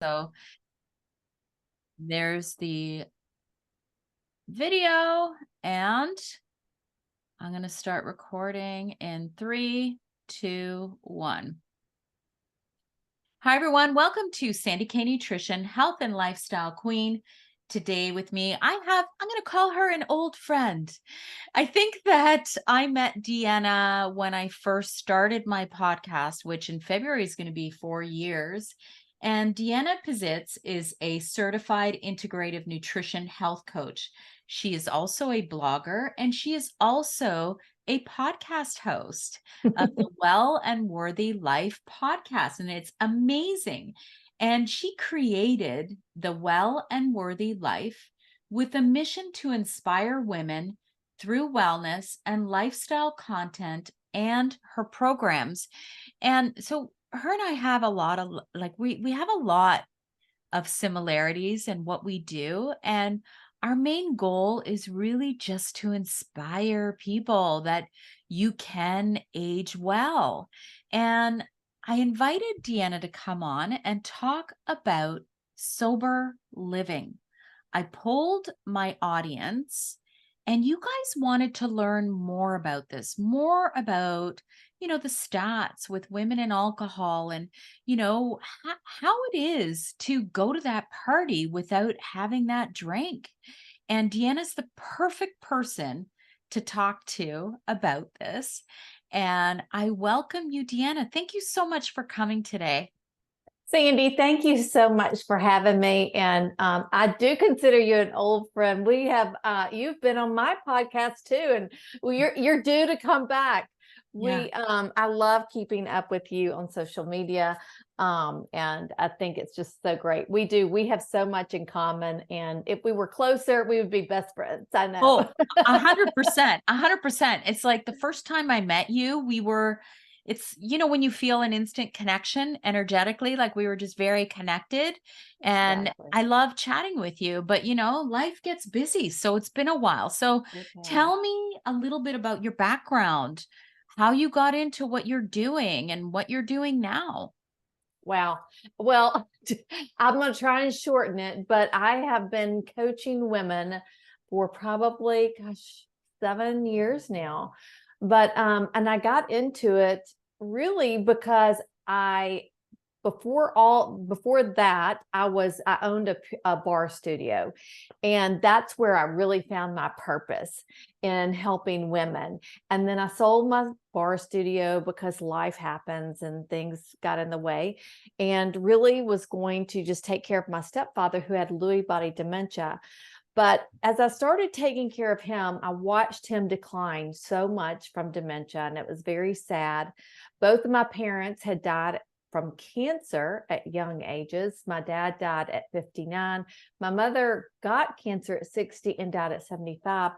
So there's the video, and I'm going to start recording in 3, 2, 1. Hi, everyone. Welcome to Sandy K Nutrition, Health and Lifestyle Queen. Today with me, I'm going to call her an old friend. I think that I met Deanna when I first started my podcast, which in February is going to be 4 years. And Deanna Pizitz is a certified integrative nutrition health coach. She is also a blogger, and she is also a podcast host of the Well and Worthy Life podcast. And it's amazing. And she created the Well and Worthy Life with a mission to inspire women through wellness and lifestyle content and her programs. And so her and I have a lot of, we have a lot of similarities in what we do. And our main goal is really just to inspire people that you can age well. And I invited Deanna to come on and talk about sober living. I polled my audience, and you guys wanted to learn more about this, more about, the stats with women and alcohol, and, how it is to go to that party without having that drink. And Deanna's the perfect person to talk to about this. And I welcome you, Deanna. Thank you so much for coming today. Sandy, thank you so much for having me. And I do consider you an old friend. We have you've been on my podcast too, and you're due to come back. I love keeping up with you on social media. And I think it's just so great. We have so much in common. And if we were closer, we would be best friends. I know. Oh, 100%, 100%. It's like the first time I met you, it's, when you feel an instant connection energetically, like we were just very connected. And Exactly. I love chatting with you, but life gets busy. So it's been a while. So Tell me a little bit about your background, how you got into what you're doing and what you're doing now. Wow. Well, I'm going to try and shorten it, but I have been coaching women for probably, 7 years now. But, and I got into it really because before that, I owned a bar studio, and that's where I really found my purpose in helping women. And then I sold my bar studio because life happens and things got in the way, and really was going to just take care of my stepfather who had Lewy body dementia. But as I started taking care of him, I watched him decline so much from dementia, and it was very sad. Both of my parents had died from cancer at young ages. My dad died at 59. My mother got cancer at 60 and died at 75.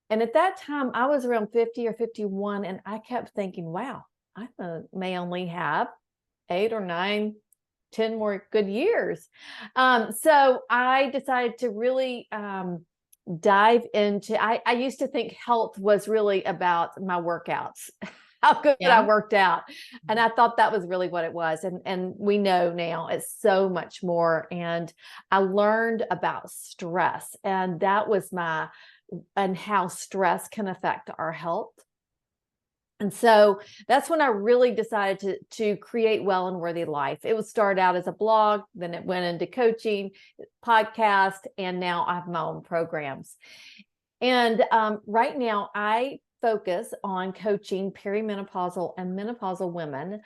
And at that time, I was around 50 or 51, and I kept thinking, wow, I may only have 8 or 9, 10 more good years. So I decided to really dive into, I used to think health was really about my workouts, how good I worked out. And I thought that was really what it was. And we know now it's so much more. And I learned about stress, and that was and how stress can affect our health. And so that's when I really decided to create Well and Worthy Life. It would start out as a blog, then it went into coaching, podcast, and now I have my own programs. And right now I focus on coaching perimenopausal and menopausal women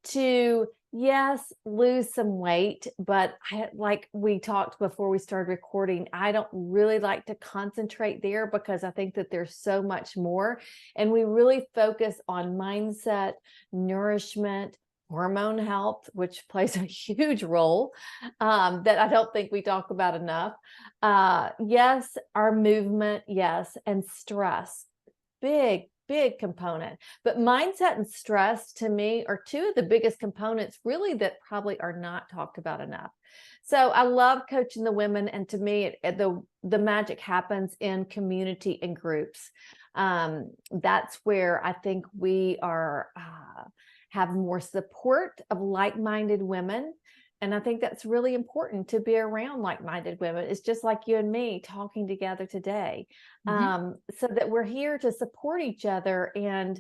to, yes, lose some weight, but like we talked before we started recording, I don't really like to concentrate there because I think that there's so much more. And we really focus on mindset, nourishment, hormone health, which plays a huge role that I don't think we talk about enough. Yes, our movement, yes, and stress, big component. But mindset and stress to me are two of the biggest components really that probably are not talked about enough. So I love coaching the women, and to me, the magic happens in community and groups. That's where I think we are have more support of like-minded women And I think that's really important to be around like-minded women. It's just like you and me talking together today, so that we're here to support each other. And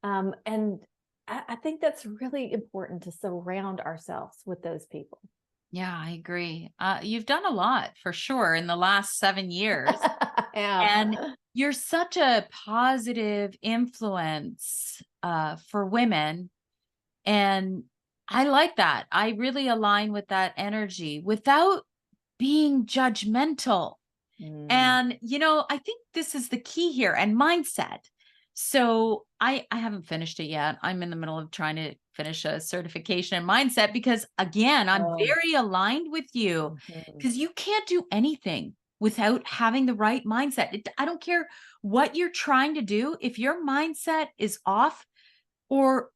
I think that's really important to surround ourselves with those people. Yeah, I agree. You've done a lot for sure in the last 7 years. Yeah. And you're such a positive influence for women. And I like that. I really align with that energy without being judgmental. Mm. And, I think this is the key here, and mindset. So I haven't finished it yet. I'm in the middle of trying to finish a certification in mindset because, again, I'm Oh. very aligned with you Mhm. because you can't do anything without having the right mindset. I don't care what you're trying to do. If your mindset is off, or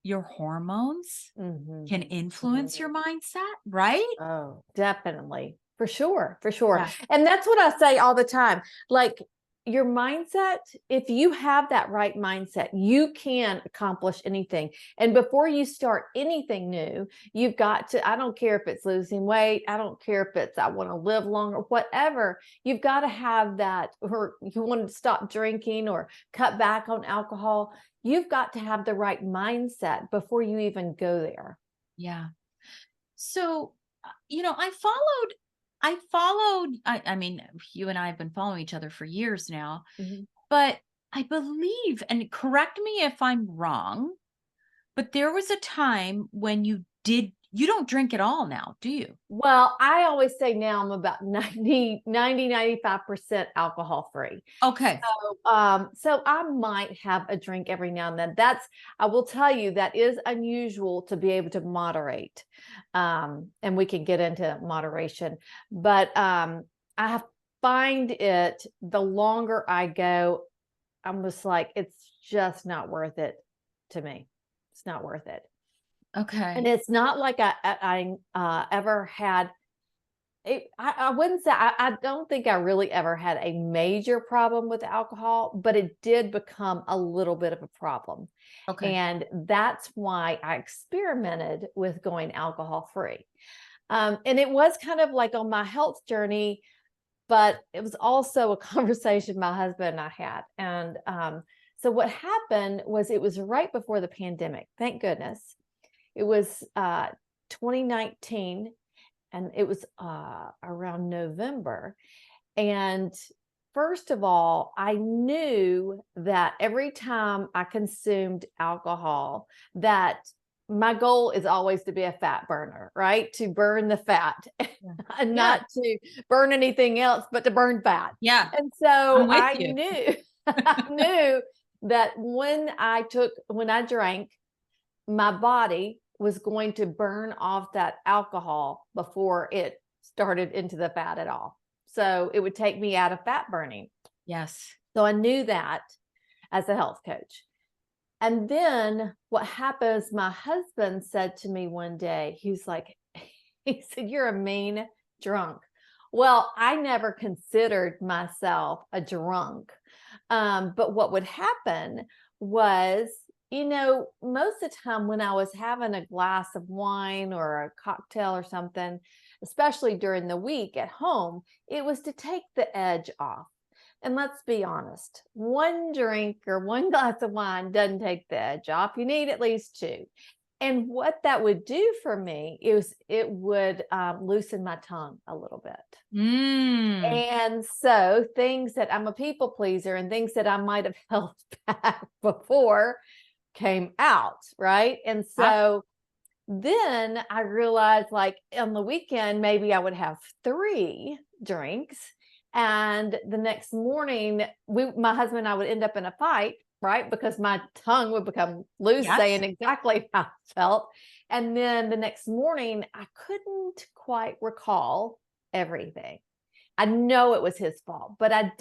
your hormones Mhm. can influence Mhm. your mindset, right? Oh, definitely. For sure, for sure. Yeah. And that's what I say all the time. Like your mindset, if you have that right mindset, you can accomplish anything. And before you start anything new, you've got to, I don't care if it's losing weight, I don't care if it's I want to live longer, whatever, you've got to have that, or you want to stop drinking or cut back on alcohol. You've got to have the right mindset before you even go there. Yeah. So, I mean, you and I have been following each other for years now, Mhm. but I believe, and correct me if I'm wrong, but there was a time when you don't drink at all now, do you? Well, I always say now I'm about 95% alcohol free. Okay. So I might have a drink every now and then. I will tell you, that is unusual to be able to moderate. And we can get into moderation, but I find it, the longer I go, I'm just like, it's just not worth it to me. It's not worth it. And Okay. it's not like I ever had it. I wouldn't say, I don't think I really ever had a major problem with alcohol, but it did become a little bit of a problem. Okay. And that's why I experimented with going alcohol free. And it was kind of like on my health journey, but it was also a conversation my husband and I had. And so what happened was, it was right before the pandemic, thank goodness. It was 2019, and it was around November. And first of all, I knew that every time I consumed alcohol, that my goal is always to be a fat burner, right? To burn the fat Yeah. and Yeah. not to burn anything else, but to burn fat. Yeah. And I'm so with I you. knew, I knew that when I drank, my body was going to burn off that alcohol before it started into the fat at all. So it would take me out of fat burning. Yes. So I knew that as a health coach. And then what happens, my husband said to me one day, he's like, he said, "You're a mean drunk." Well, I never considered myself a drunk. But what would happen was, most of the time when I was having a glass of wine or a cocktail or something, especially during the week at home, it was to take the edge off. And let's be honest, one drink or one glass of wine doesn't take the edge off. You need at least two. And what that would do for me is it would loosen my tongue a little bit. Mm. And so things that, I'm a people pleaser, and things that I might have held back before came out, right? And Yep. so then I realized, like, on the weekend, maybe I would have 3 drinks. And the next morning, my husband and I would end up in a fight, right? Because my tongue would become loose, Yes. saying exactly how I felt. And then the next morning, I couldn't quite recall everything. I know it was his fault, but I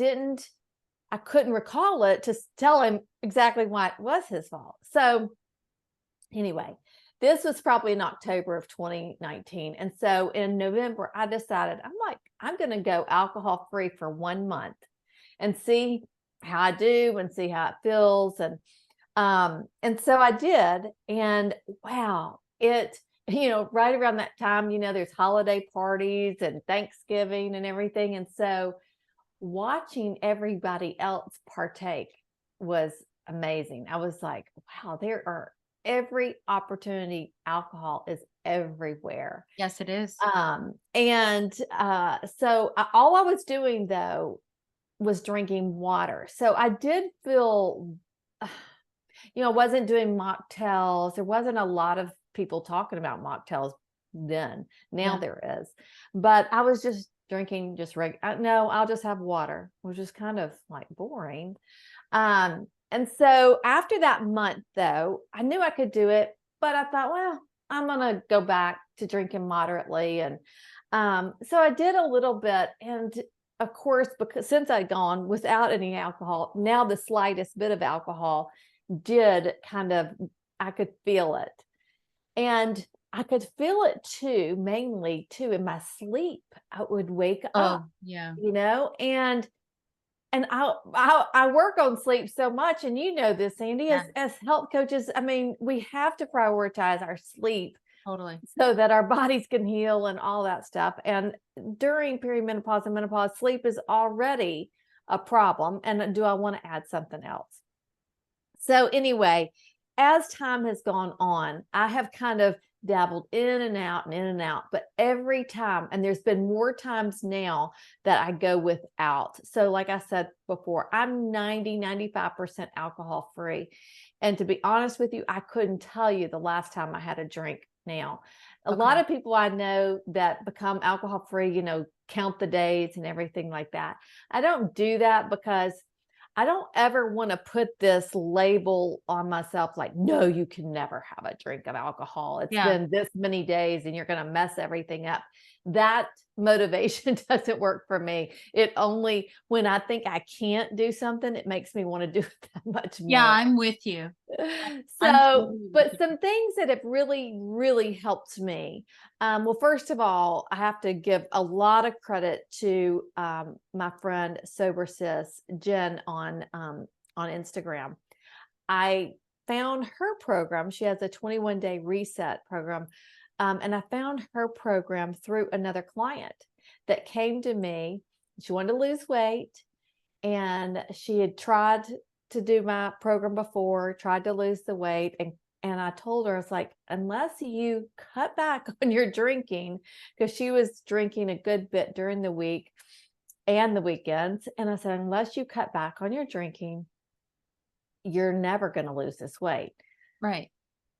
couldn't recall it to tell him exactly why it was his fault. So anyway, this was probably in October of 2019. And so in November, I decided, I'm going to go alcohol free for 1 month and see how I do and see how it feels. And so I did. And wow, right around that time, there's holiday parties and Thanksgiving and everything. And so watching everybody else partake was amazing. I was like, wow, every opportunity, alcohol is everywhere. Yes, it is. All I was doing though was drinking water. So I did feel, I wasn't doing mocktails. There wasn't a lot of people talking about mocktails then. Now there is, but I was just drinking no, I'll just have water, which is kind of like boring. And so after that month though, I knew I could do it, but I thought, well, I'm going to go back to drinking moderately. And so I did a little bit. And of course, because since I'd gone without any alcohol, now the slightest bit of alcohol did I could feel it. And I could feel it too, mainly too, in my sleep. I would wake up, and I work on sleep so much. And this, Sandy, as health coaches, I mean, we have to prioritize our sleep. Totally. So that our bodies can heal and all that stuff. And during perimenopause and menopause, sleep is already a problem. And do I want to add something else? So anyway, as time has gone on, I have kind of dabbled in and out and in and out, but every time, and there's been more times now that I go without. So like I said before, I'm 95% alcohol free. And to be honest with you, I couldn't tell you the last time I had a drink now. A lot of people I know that become alcohol free, count the days and everything like that. I don't do that because I don't ever want to put this label on myself like, no, you can never have a drink of alcohol. It's been this many days and you're going to mess everything up. That motivation doesn't work for me. It only, when I think I can't do something, it makes me want to do it that much more. Yeah, I'm with you. But some things that have really, really helped me. Well, first of all, I have to give a lot of credit to my friend Sober Sis, Jen, on Instagram. I found her program. She has a 21-day reset program. And I found her program through another client that came to me. She wanted to lose weight, and she had tried to do my program before, tried to lose the weight. And I told her, I was like, unless you cut back on your drinking, because she was drinking a good bit during the week and the weekends. And I said, unless you cut back on your drinking, you're never going to lose this weight. Right.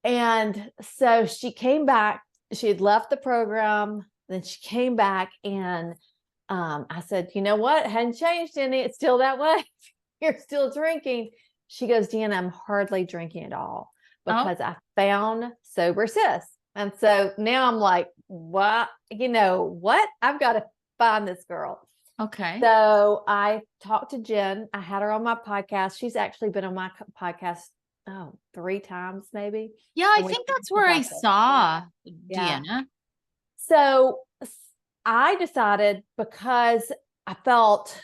And so she came back. She had left the program. Then she came back, and I said, you know what? It hadn't changed any. It's still that way. You're still drinking. She goes, Deanna, I'm hardly drinking at all because I found Sober Sis. And so now I'm like, what? What? I've got to find this girl. Okay. So I talked to Jen. I had her on my podcast. She's actually been on my podcast 3 times maybe. Yeah, I think that's where I saw Deanna. So I decided, because I felt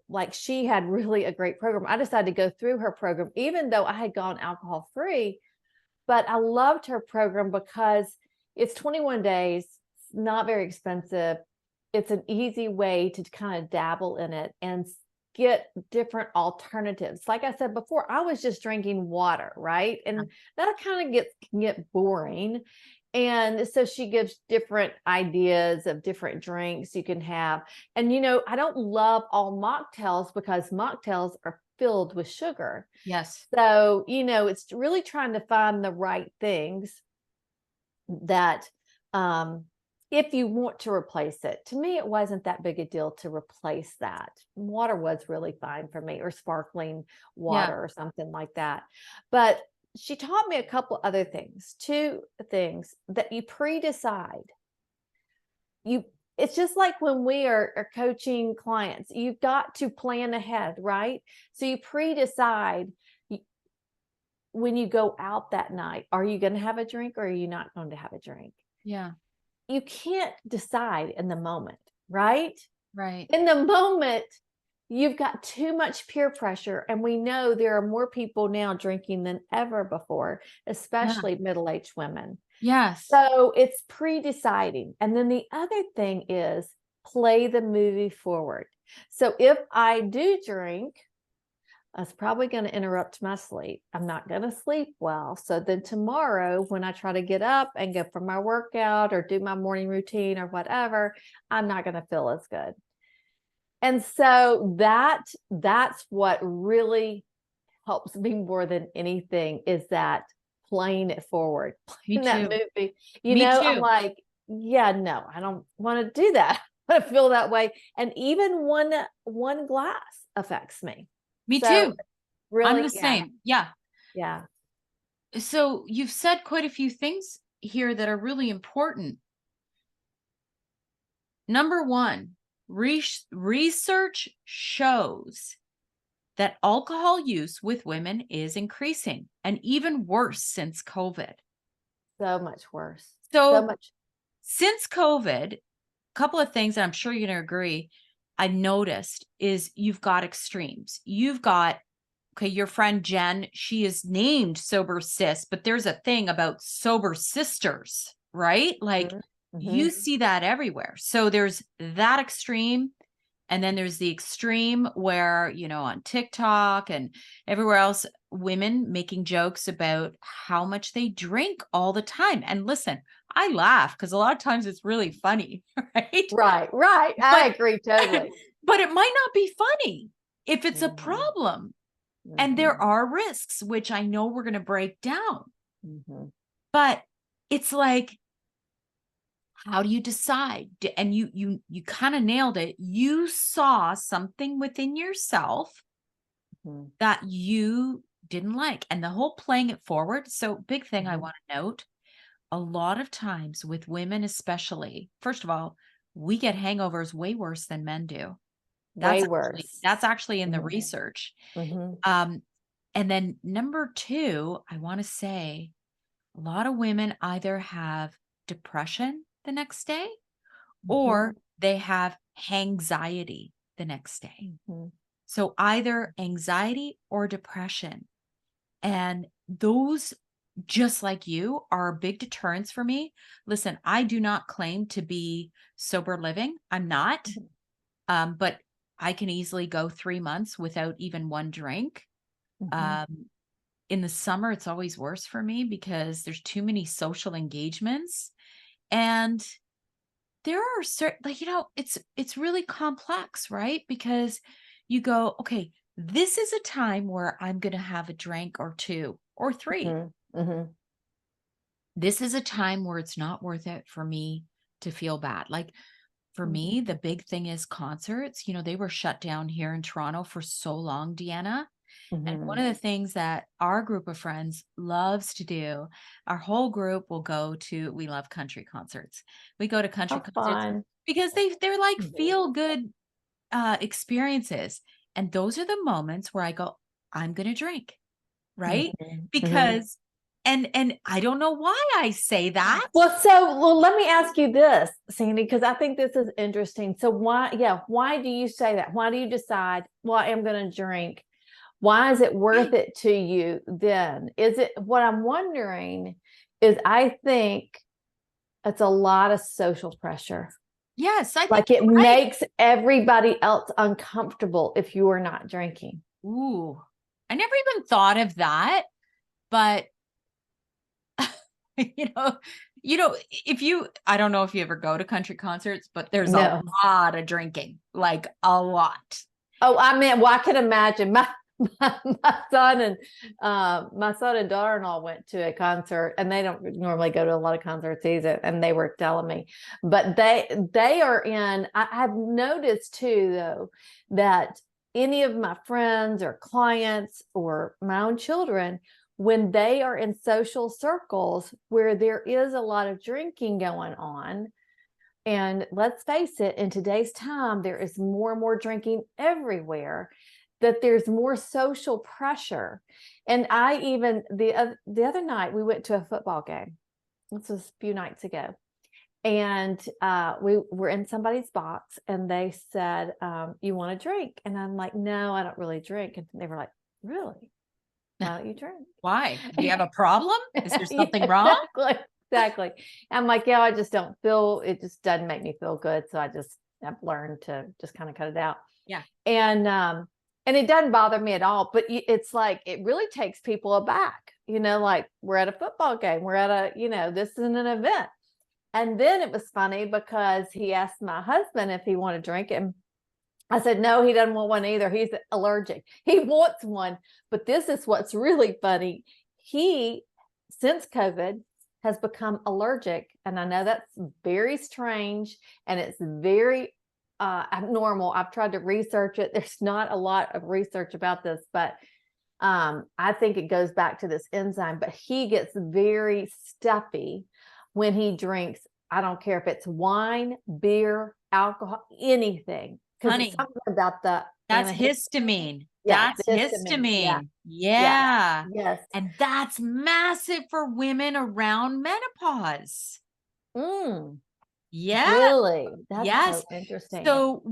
like she had really a great program, I decided to go through her program, even though I had gone alcohol free. But I loved her program because it's 21 days, it's not very expensive. It's an easy way to kind of dabble in it and get different alternatives. Like I said before, I was just drinking water, right? And that kind of can get boring. And so she gives different ideas of different drinks you can have. And, I don't love all mocktails because mocktails are filled with sugar. Yes. So, it's really trying to find the right things that, if you want to replace it. To me, it wasn't that big a deal to replace that. Water was really fine for me, or sparkling water or something like that. But she taught me a couple other things, 2 things that you pre-decide. It's just like when we are coaching clients, you've got to plan ahead, right? So you pre-decide when you go out that night, are you going to have a drink or are you not going to have a drink? Yeah. You can't decide in the moment, right? Right. In the moment, you've got too much peer pressure. And we know there are more people now drinking than ever before, especially middle-aged women. Yes. So it's pre-deciding. And then the other thing is play the movie forward. So if I do drink, that's probably going to interrupt my sleep. I'm not going to sleep well. So then tomorrow, when I try to get up and go for my workout or do my morning routine or whatever, I'm not going to feel as good. And so that's what really helps me more than anything, is that playing it forward, Me playing that too. movie. Me I'm too. like, yeah, no, I don't want to do that. I feel that way. And even one glass affects me. Me So too. I'm really, the same. Yeah. yeah. So you've said quite a few things here that are really important. Number one, research shows that alcohol use with women is increasing, and even worse since COVID. So much worse. So So much. since COVID, a couple of things that I'm sure you're going to agree I noticed is you've got extremes. You've got, okay, your friend Jen, she is named sober sis, but there's a thing about sober sisters, right? Like you Mm-hmm. see that everywhere. So there's that extreme. And then there's the extreme where, on TikTok and everywhere else, women making jokes about how much they drink all the time. And listen, I laugh because a lot of times it's really funny, right? Right. I But agree totally. but it might not be funny if it's a Mm-hmm. problem. And there Mm-hmm. are risks, which I know we're going to break down. Mm-hmm. But it's like, how do you decide? And you kind of nailed it. You saw something within yourself Mm-hmm. that you didn't like, and the whole playing it forward. So big thing I want to note, a lot of times with women especially, first of all, we get hangovers way worse than men do. Way That's worse. actually in the Mm-hmm. research. Mm-hmm. Um, and then number two, I want to say a lot of women either have depression the next day Mm-hmm. or they have anxiety the next day. Mm-hmm. So either anxiety or depression. And those, just like you, are big deterrents for me. Listen, I do not claim to be sober living. I'm not. But I can easily go 3 months without even one drink. Mm-hmm. Um, in the summer, it's always worse for me because there's too many social engagements. And there are certain, like, it's really complex, right? Because you go, okay, this is a time where I'm going to have a drink or two or three. Mm-hmm. Mm-hmm. This is a time where it's not worth it for me to feel bad. Like for me, the big thing is concerts. They were shut down here in Toronto for so long, Deanna. And one Mm-hmm. of the things that our group of friends loves to do, our whole group will go to, we love country concerts. We go to country How concerts fun. because they're like Mhm. feel good experiences. And those are the moments where I go, I'm going to drink, right? Mhm. Mhm. Because, and I don't know why I say that. Well, let me ask you this, Sandy, because I think this is interesting. So why do you say that? Why do you decide, well, I'm going to drink? Why is it worth it to you then? Is it, what I'm wondering is, I think it's a lot of social pressure. Yes, I think Like it you're right. makes everybody else uncomfortable if you are not drinking. Ooh, I never even thought of that, but you know, if you, I don't know if you ever go to country concerts, but there's a No. lot of drinking, like a lot. Oh, I mean, well, I can imagine my son and daughter-in-law went to a concert, and they don't normally go to a lot of concerts either. And they were telling me, but they are in. I've noticed too, though, that any of my friends or clients or my own children, when they are in social circles where there is a lot of drinking going on, and let's face it, in today's time, there is more and more drinking everywhere, that there's more social pressure. And I even, the other night, we went to a football game. This was a few nights ago. And we were in somebody's box, and they said, you want a drink? And I'm like, no, I don't really drink. And they were like, really? Why don't you drink? Why? Do you have a problem? Is there Yeah, something wrong? exactly. exactly. I'm like, yeah, I just don't feel, it just doesn't make me feel good. So I've learned to just kind of cut it out. Yeah. And it doesn't bother me at all, but it's like, it really takes people aback, like we're at a football game, we're at this is an event. And then it was funny because he asked my husband if he wanted to drink it. And I said, no, he doesn't want one either. He's allergic. He wants one. But this is what's really funny. He, since COVID, has become allergic. And I know that's very strange and it's very abnormal. I've tried to research it. There's not a lot of research about this, but I think it goes back to this enzyme. But he gets very stuffy when he drinks. I don't care if it's wine, beer, alcohol, anything. Because it's something about that's histamine. Yeah, that's histamine. Yeah. Yes. And that's massive for women around menopause. Yeah. Really? That's so interesting. So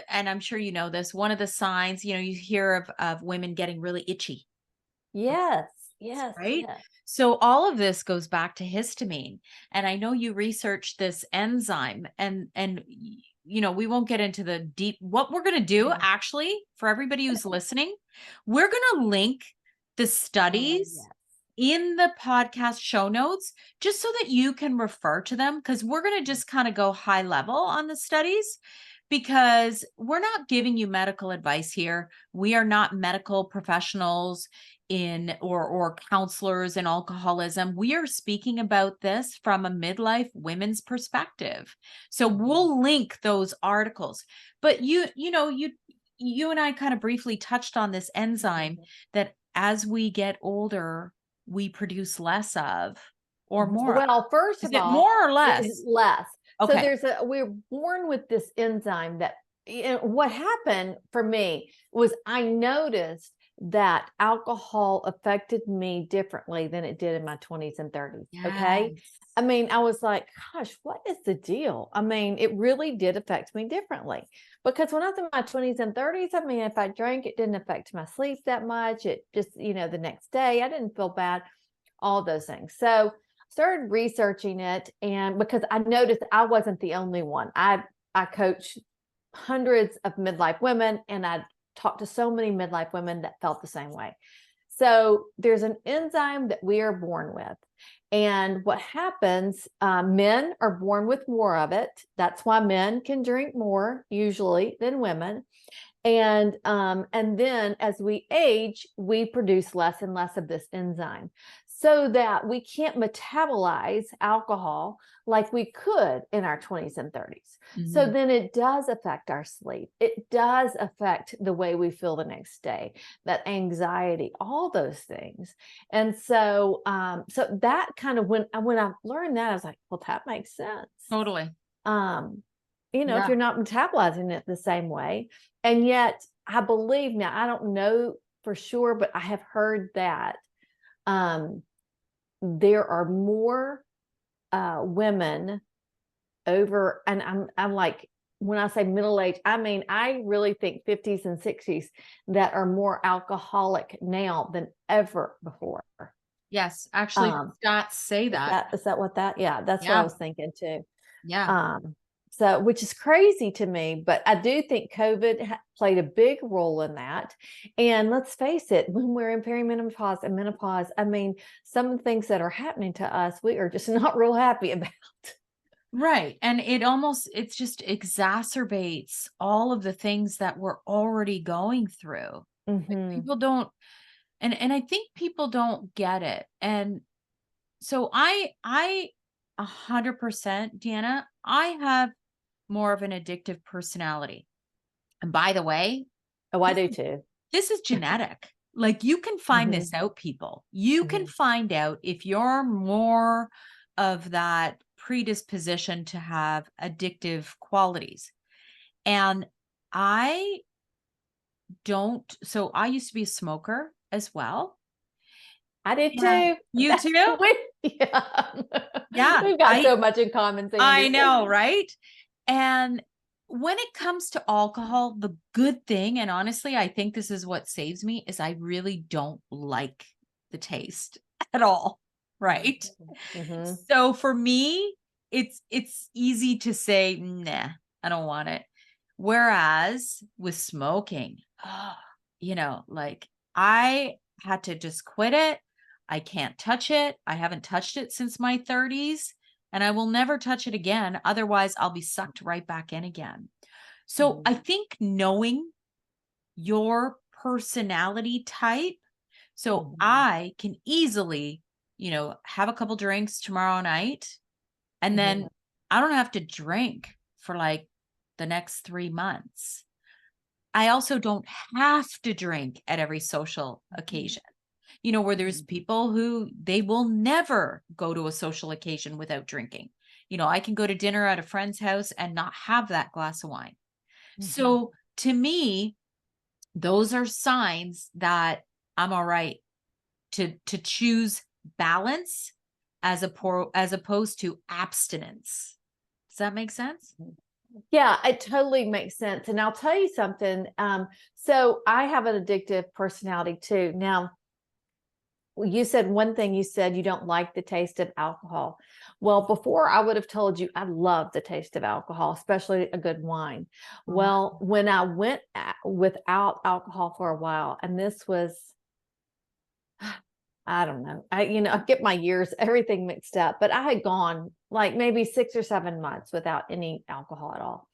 and I'm sure you know this, one of the signs, you hear of women getting really itchy. Yes. Right. Yes. So all of this goes back to histamine. And I know you researched this enzyme and we won't get into the deep, what we're going to do actually for everybody who's listening, we're going to link the studies in the podcast show notes, just so that you can refer to them. Cause we're going to just kind of go high level on the studies, because we're not giving you medical advice here. We are not medical professionals or counselors in alcoholism. We are speaking about this from a midlife women's perspective. So we'll link those articles. But you and I kind of briefly touched on this enzyme that as we get older, we produce less of, or more. Well, first of all, more or less? Less. Okay. So we're born with this enzyme that, what happened for me was I noticed that alcohol affected me differently than it did in my 20s and 30s. Yes. Okay. I mean, I was like, gosh, what is the deal? I mean, it really did affect me differently, because when I was in my 20s and 30s, I mean, if I drank, it didn't affect my sleep that much. It just, the next day I didn't feel bad, all those things. So started researching it, and because I noticed I wasn't the only one. I coach hundreds of midlife women, and I talked to so many midlife women that felt the same way. So there's an enzyme that we are born with, and what happens, men are born with more of it. That's why men can drink more usually than women. And then as we age, we produce less and less of this enzyme, so that we can't metabolize alcohol like we could in our 20s and 30s. So then it does affect our sleep. It does affect the way we feel the next day, that anxiety, all those things. And so, so that kind of, when I learned that, I was like, well, that makes sense. Totally. If you're not metabolizing it the same way. And yet I believe, now I don't know for sure, but I have heard that there are more women over, and I'm like, when I say middle age, I mean, I really think 50s and 60s that are more alcoholic now than ever before. Yes, actually, stats say that. Is that what that? Yeah, that's what I was thinking too. Yeah. So, which is crazy to me, but I do think COVID played a big role in that. And let's face it, when we're in perimenopause and menopause, I mean, some of the things that are happening to us, we are just not real happy about. Right. And it just exacerbates all of the things that we're already going through. People don't, and I think people don't get it. And so I 100%, Deanna, I have more of an addictive personality. And by the way, I do too. This is genetic. Like, you can find this out, people. You can find out if you're more of that predisposition to have addictive qualities. And I used to be a smoker as well. I did too. You too? Yeah. We've got so much in common. Sandy. I know, right? And when it comes to alcohol, the good thing, and honestly, I think this is what saves me, is I really don't like the taste at all. right? Mm-hmm. So for me, it's easy to say, nah, I don't want it. Whereas with smoking, like I had to just quit it. I can't touch it. I haven't touched it since my 30s, and I will never touch it again. Otherwise, I'll be sucked right back in again. So I think knowing your personality type, so I can easily, have a couple drinks tomorrow night, and then I don't have to drink for like the next 3 months. I also don't have to drink at every social occasion. Where there's people who they will never go to a social occasion without drinking. I can go to dinner at a friend's house and not have that glass of wine. So to me, those are signs that I'm all right to choose balance as opposed to abstinence. Does that make sense? Yeah, it totally makes sense. And I'll tell you something. So I have an addictive personality too. Now, you said one thing, you said you don't like the taste of alcohol. Well, before I would have told you I love the taste of alcohol, especially a good wine. Well, when I went without alcohol for a while, and this was, I don't know, I get my years, everything mixed up, but I had gone like maybe 6 or 7 months without any alcohol at all.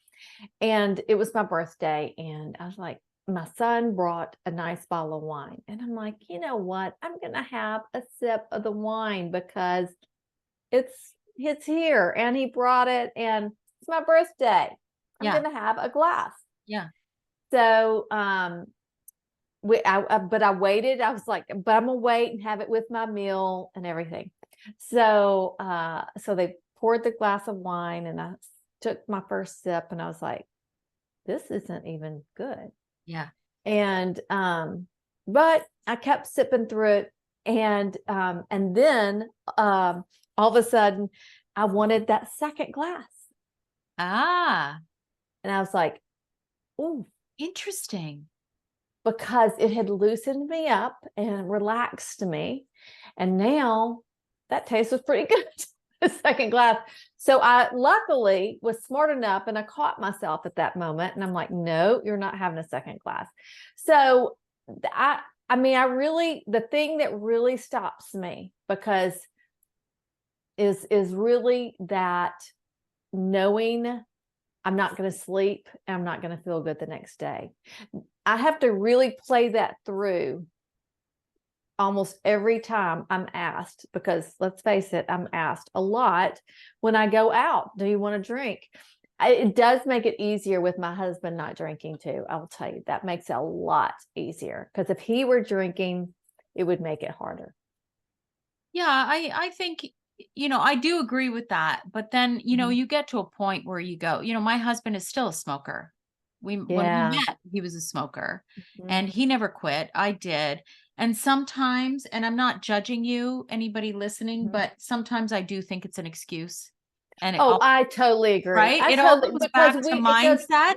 And it was my birthday, and I was like, my son brought a nice bottle of wine. And I'm like, you know what? I'm going to have a sip of the wine because it's here, and he brought it, and it's my birthday. I'm going to have a glass. Yeah. So, but I waited. I was like, but I'm going to wait and have it with my meal and everything. So, so they poured the glass of wine, and I took my first sip, and I was like, this isn't even good. Yeah. And but I kept sipping through it, and then all of a sudden I wanted that second glass. And I was like, ooh, interesting. Because it had loosened me up and relaxed me. And now that taste was pretty good. The second glass. So I luckily was smart enough, and I caught myself at that moment, and I'm like, no, you're not having a second glass. So I really, the thing that really stops me because is really that knowing I'm not going to sleep and I'm not going to feel good the next day. I have to really play that through almost every time I'm asked, because let's face it, I'm asked a lot when I go out, do you want to drink? It does make it easier with my husband not drinking too. I will tell you, that makes it a lot easier, because if he were drinking, it would make it harder. Yeah, I think, I do agree with that. But then, you get to a point where you go, my husband is still a smoker. When we met, he was a smoker, and he never quit. I did. And sometimes, and I'm not judging you, anybody listening, but sometimes I do think it's an excuse. And I totally agree. Right? It all goes back to mindset.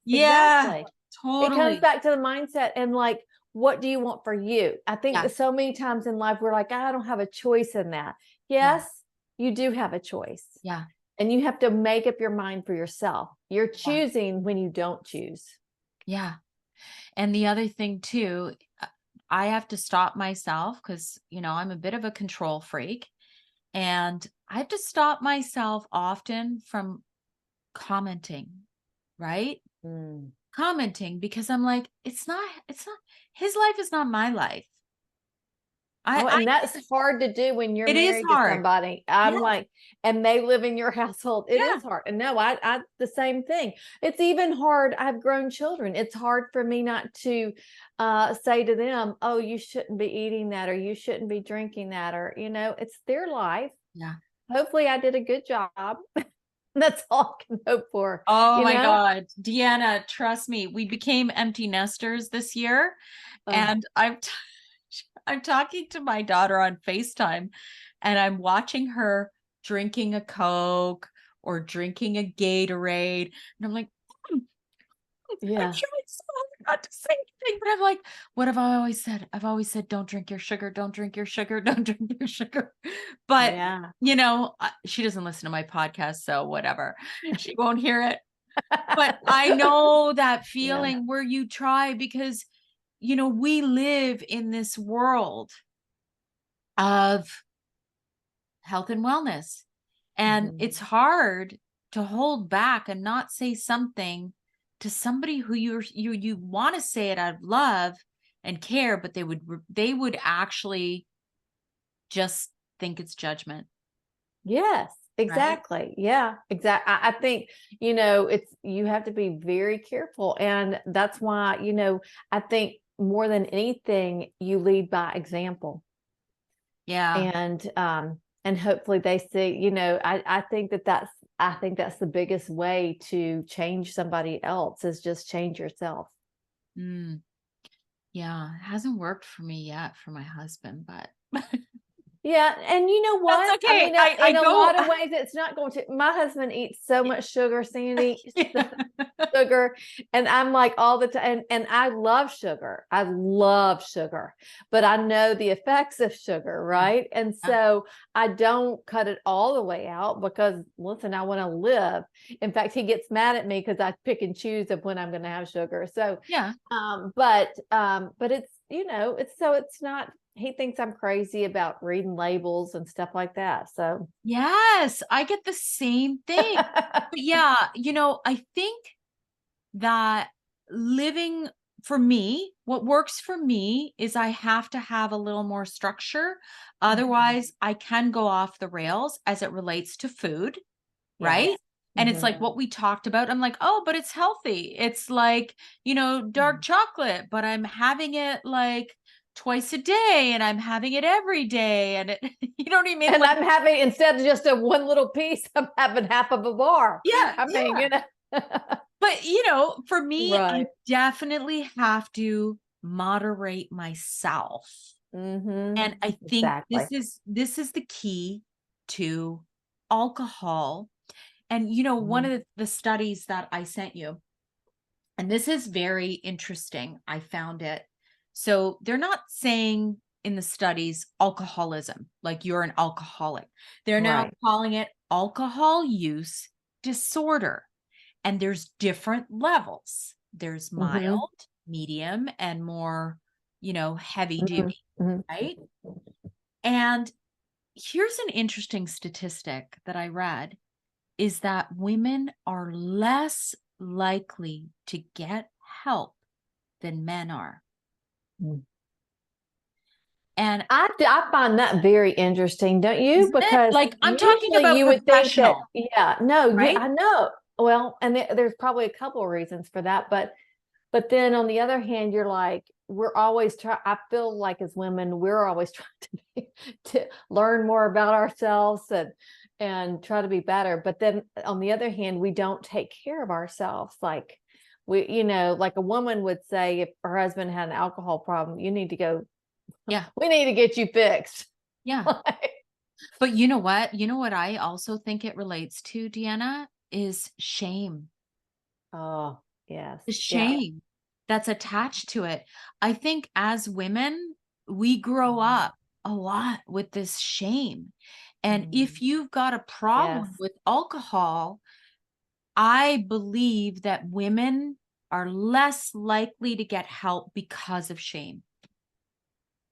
Exactly. Totally. It comes back to the mindset, and like, what do you want for you? I think that so many times in life we're like, I don't have a choice in that. Yes, you do have a choice. Yeah. And you have to make up your mind for yourself. You're choosing when you don't choose. Yeah. And the other thing too, I have to stop myself because, I'm a bit of a control freak, and I have to stop myself often from commenting, right? Commenting, because I'm like, it's not, his life is not my life. And that's hard to do when you're married to somebody. I'm like, and they live in your household. It is hard. And no, I the same thing. It's even hard. I've grown children. It's hard for me not to say to them, oh, you shouldn't be eating that, or you shouldn't be drinking that, or, it's their life. Yeah. Hopefully I did a good job. That's all I can hope for. Oh my God. Deanna, trust me, we became empty nesters this year. And I'm talking to my daughter on FaceTime, and I'm watching her drinking a Coke or drinking a Gatorade. And I'm like, I'm trying so not to say anything, but I'm like, what have I always said? I've always said, don't drink your sugar, don't drink your sugar, don't drink your sugar. But, Yeah. she doesn't listen to my podcast, so whatever. She won't hear it. But I know that Yeah. feeling where you try because, we live in this world of health and wellness. And it's Mhm. hard to hold back and not say something to somebody who you want to say it out of love and care, but they would actually just think it's judgment, Yes, right? exactly. Yeah, exactly. I think, you have to be very careful. And that's why, I think more than anything, you lead by example. Yeah. And hopefully they see, I think that's the biggest way to change somebody else is just change yourself. Mm, yeah. It hasn't worked for me yet for my husband, but Yeah, and you know that's what? I okay. mean, I in a go. lot of ways, it's not going to. My husband eats so much sugar, Sandy, Yeah. sugar, and I'm like all the time. And I love sugar. I love sugar, but I know the effects of sugar, Yeah. right? And Yeah. so I don't cut it all the way out because, listen, I want to live. In fact, he gets mad at me because I pick and choose of when I'm going to have sugar. So, Yeah. but it's it's not. He thinks I'm crazy about reading labels and stuff like that. So Yes, I get the same thing. But yeah, I think that living for me, what works for me is I have to have a little more structure. Mhm. Otherwise, I can go off the rails as it relates to food, Yes. right? And it's like Mhm. what we talked about. I'm like, oh, but it's healthy. It's like, dark Mhm. chocolate, but I'm having it like twice a day and I'm having it every day. And you know what I mean? And Like, I'm having instead of just a one little piece, I'm having half of a bar. yeah, I mean, yeah. But, for me, I Right. definitely have to moderate myself. Mhm. And I think Exactly. this is the key to alcohol. And, one Mhm. of the studies that I sent you, and this is very interesting. I found it. So they're not saying in the studies alcoholism, like you're an alcoholic. They're now Right. calling it alcohol use disorder. And there's different levels. There's Mhm. mild, medium, and more, heavy Mhm. duty, Mhm. right? And here's an interesting statistic that I read is that women are less likely to get help than men are. Mhm. And I find that very interesting, don't you? isn't it? Because Like, I'm talking usually about you would think that, professional, yeah, no, yeah, right? I know. Well, and there's probably a couple of reasons for that, but then on the other hand, you're like, we're always trying. I feel like as women, we're always trying to learn more about ourselves and try to be better. But then on the other hand, we don't take care of ourselves. Like like a woman would say if her husband had an alcohol problem, you need to go, Yeah. we need to get you fixed. Yeah. But you know what? You know what I also think it relates to, Deanna, is shame. Oh, yes. The Yeah. shame that's attached to it. I think as women, we grow Mhm. up a lot with this shame. And Mhm. if you've got a problem Yes. with alcohol, I believe that women are less likely to get help because of shame.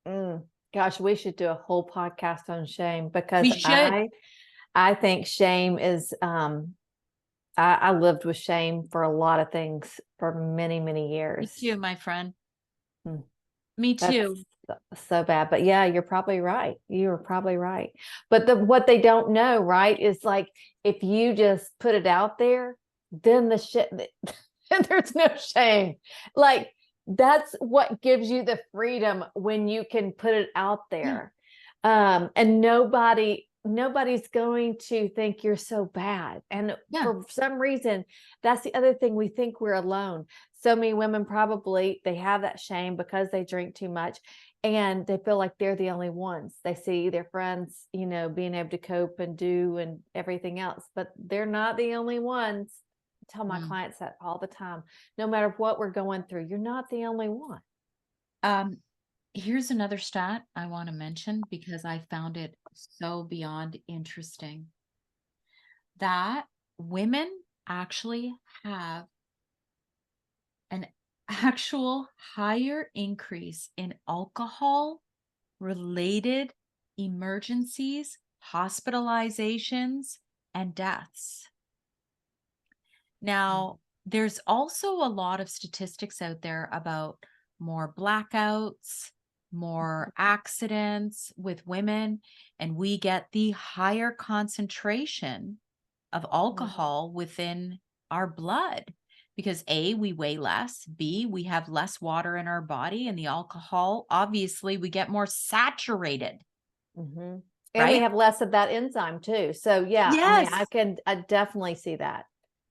Mm. Gosh, we should do a whole podcast on shame because We should. I think shame is I lived with shame for a lot of things for many, many Me years. too, my friend. Mm, Me that's too. so bad. But yeah, you're probably right. You're probably right. But what they don't know, right, is like if you just put it out there, then the shit there's no shame. Like that's what gives you the freedom when you can put it out Yeah. there. And nobody's going to think you're so bad. And Yeah. for some reason, that's the other thing, we think we're alone. So many women probably they have that shame because they drink too much and they feel like they're the only ones. They see their friends, being able to cope and do and everything else, but they're not the only ones. tell my Mm. clients that all the time. No matter what we're going through, you're not the only one. Here's another stat I want to mention because I found it so beyond interesting that women actually have an actual higher increase in alcohol related emergencies, hospitalizations, and deaths. Now, there's also a lot of statistics out there about more blackouts, more accidents with women, and we get the higher concentration of alcohol within our blood because A, we weigh less, B, we have less water in our body, and the alcohol, obviously, we get more saturated, And we right? have less of that enzyme too. So yeah, I mean, Yes. I definitely see that.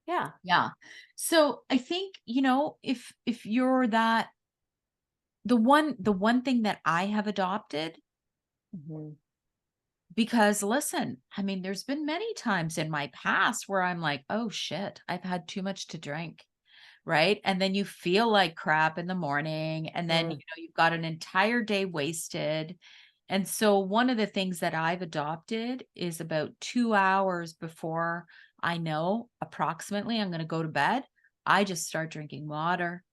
Yeah. Yeah. So I think, if you're that the one thing that I have adopted, Mhm. because listen, I mean, there's been many times in my past where I'm like, "Oh shit, I've had too much to drink." Right? And then you feel like crap in the morning, and then, Mm. you've got an entire day wasted. And so one of the things that I've adopted is about 2 hours before I know approximately I'm gonna go to bed, I just start drinking water.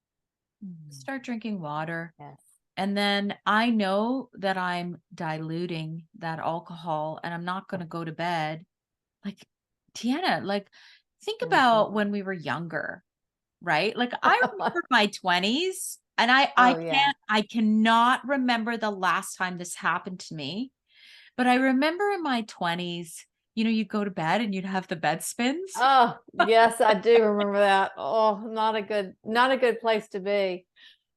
Mm. Start drinking water. Yes. And then I know that I'm diluting that alcohol and I'm not going to go to bed. Like, Tiana, like, think about Mhm. when we were younger, right? Like, I remember my 20s and I Oh yeah. can't, I cannot remember the last time this happened to me. But I remember in my 20s, you'd go to bed and you'd have the bed spins. Oh, yes, I do remember that. Oh, not a good place to be.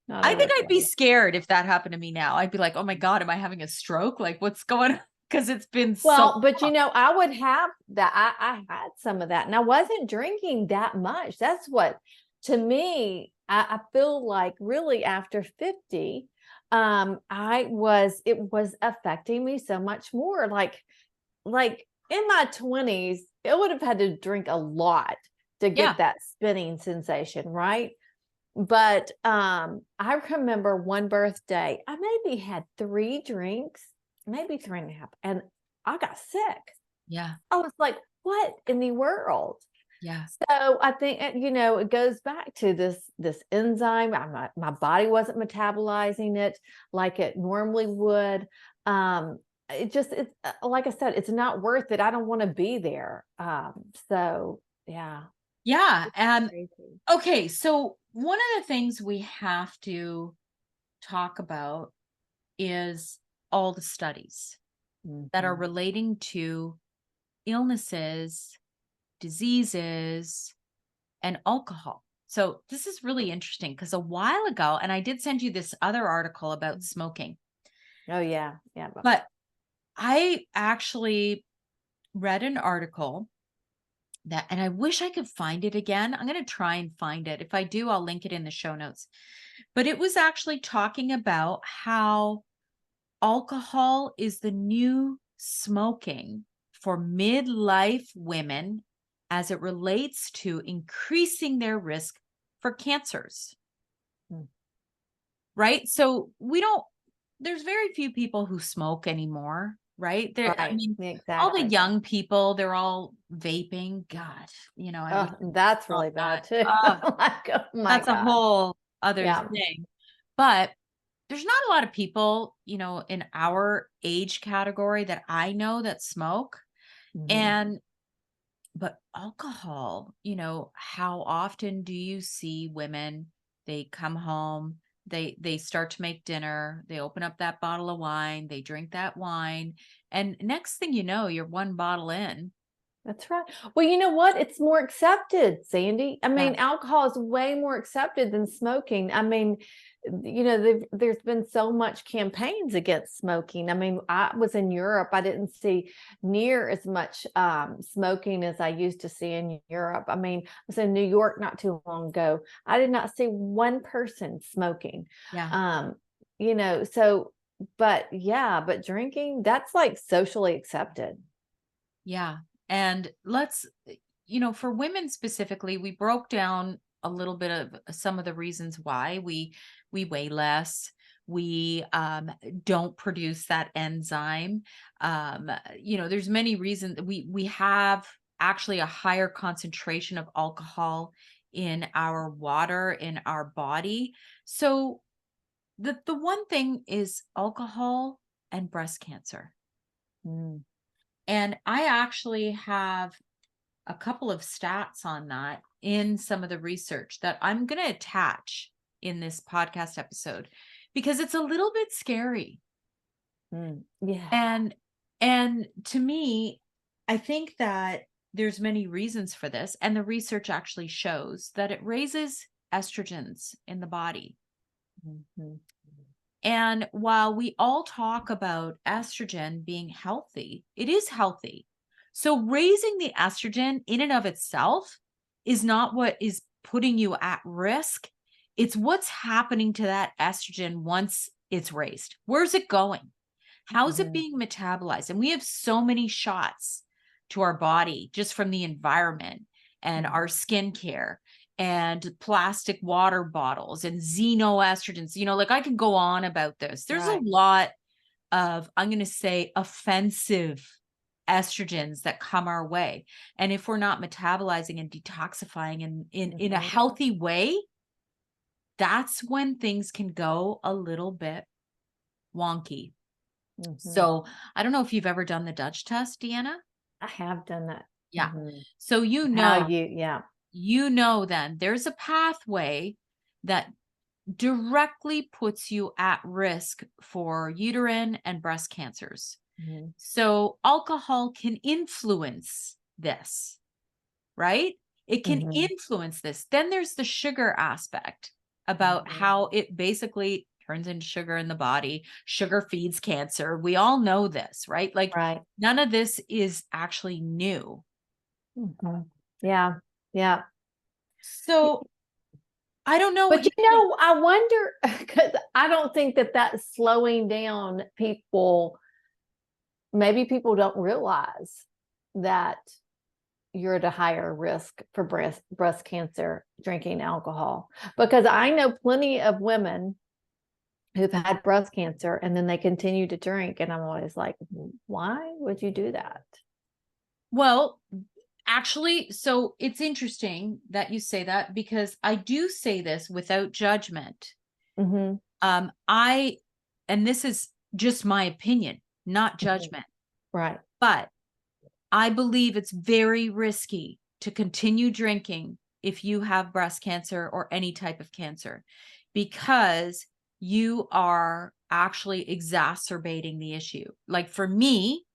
Not a I think good I'd be place. scared if that happened to me now. I'd be like, "Oh my God, am I having a stroke? Like, what's going on?" Because it's been so Well, but long. I would have that. I had some of that, and I wasn't drinking that much. That's what, to me, I feel like really after 50, it was affecting me so much more. Like in my 20s, it would have had to drink a lot to Yeah. get that spinning sensation, right? But I remember one birthday, I maybe had 3 drinks, maybe 3.5, and I got sick. Yeah. I was like, what in the world? Yeah. So I think it goes back to this enzyme. My body wasn't metabolizing it like it normally would. It's like I said, it's not worth it. I don't want to be there. So yeah, Yeah. it's And crazy. okay. So one of the things we have to talk about is all the studies that are Mhm. relating to illnesses, diseases, and alcohol. So this is really interesting because a while ago, and I did send you this other article about smoking, Oh yeah, yeah. but I actually read an article and I wish I could find it again. I'm going to try and find it. If I do, I'll link it in the show notes. But it was actually talking about how alcohol is the new smoking for midlife women as it relates to increasing their risk for cancers, Mm. right? So there's very few people who smoke anymore, right? I Right, mean, all the exactly. young people, they're all vaping. God, I wish Oh, I could that's stop really bad that. too. Oh, Like, oh my that's a God. whole other Yeah. thing. But there's not a lot of people, in our age category that I know that smoke. Mhm. And but alcohol, how often do you see women, they come home, they start to make dinner, they open up that bottle of wine, they drink that wine, and next thing you know, you're one bottle in. That's right. Well, you know what? It's more accepted, Sandy. I Yeah. mean, alcohol is way more accepted than smoking. I mean, there's been so much campaigns against smoking. I mean, I was in Europe. I didn't see near as much smoking as I used to see in Europe. I mean, I was in New York not too long ago. I did not see one person smoking. Yeah. Um, so, but yeah, but drinking, that's like socially accepted. Yeah. And for women specifically, we broke down a little bit of some of the reasons why we weigh less. We don't produce that enzyme. There's many reasons. We have actually a higher concentration of alcohol in our water, in our body. So the one thing is alcohol and breast cancer. Mm. And I actually have a couple of stats on that in some of the research that I'm going to attach in this podcast episode because it's a little bit scary. Yeah. And to me, I think that there's many reasons for this, and the research actually shows that it raises estrogens in the body. Mm-hmm. And while we all talk about estrogen being healthy, it is healthy. So raising the estrogen in and of itself is not what is putting you at risk. It's what's happening to that estrogen once it's raised. Where's it going? How's it being metabolized? And we have so many shots to our body just from the environment and our skincare and plastic water bottles and xenoestrogens. Like I could go on about this. There's a lot of, I'm going to say, offensive estrogens that come our way. And if we're not metabolizing and detoxifying in a healthy way, that's when things can go a little bit wonky. So I don't know if you've ever done the Dutch test, Deanna. I have done that. Yeah. So then there's a pathway that directly puts you at risk for uterine and breast cancers. So alcohol can influence this, right? It can influence this. Then there's the sugar aspect about how it basically turns into sugar in the body. Sugar feeds cancer. We all know this, right? Like none of this is actually new. Yeah. Yeah. So I don't know. But I wonder, because I don't think that that's slowing down people. Maybe people don't realize that you're at a higher risk for breast cancer drinking alcohol. Because I know plenty of women who've had breast cancer and then they continue to drink. And I'm always like, why would you do that? Well, actually, so it's interesting that you say that because I do say this without judgment. And this is just my opinion, not judgment. Right. But I believe it's very risky to continue drinking if you have breast cancer or any type of cancer, because you are actually exacerbating the issue. Like for me,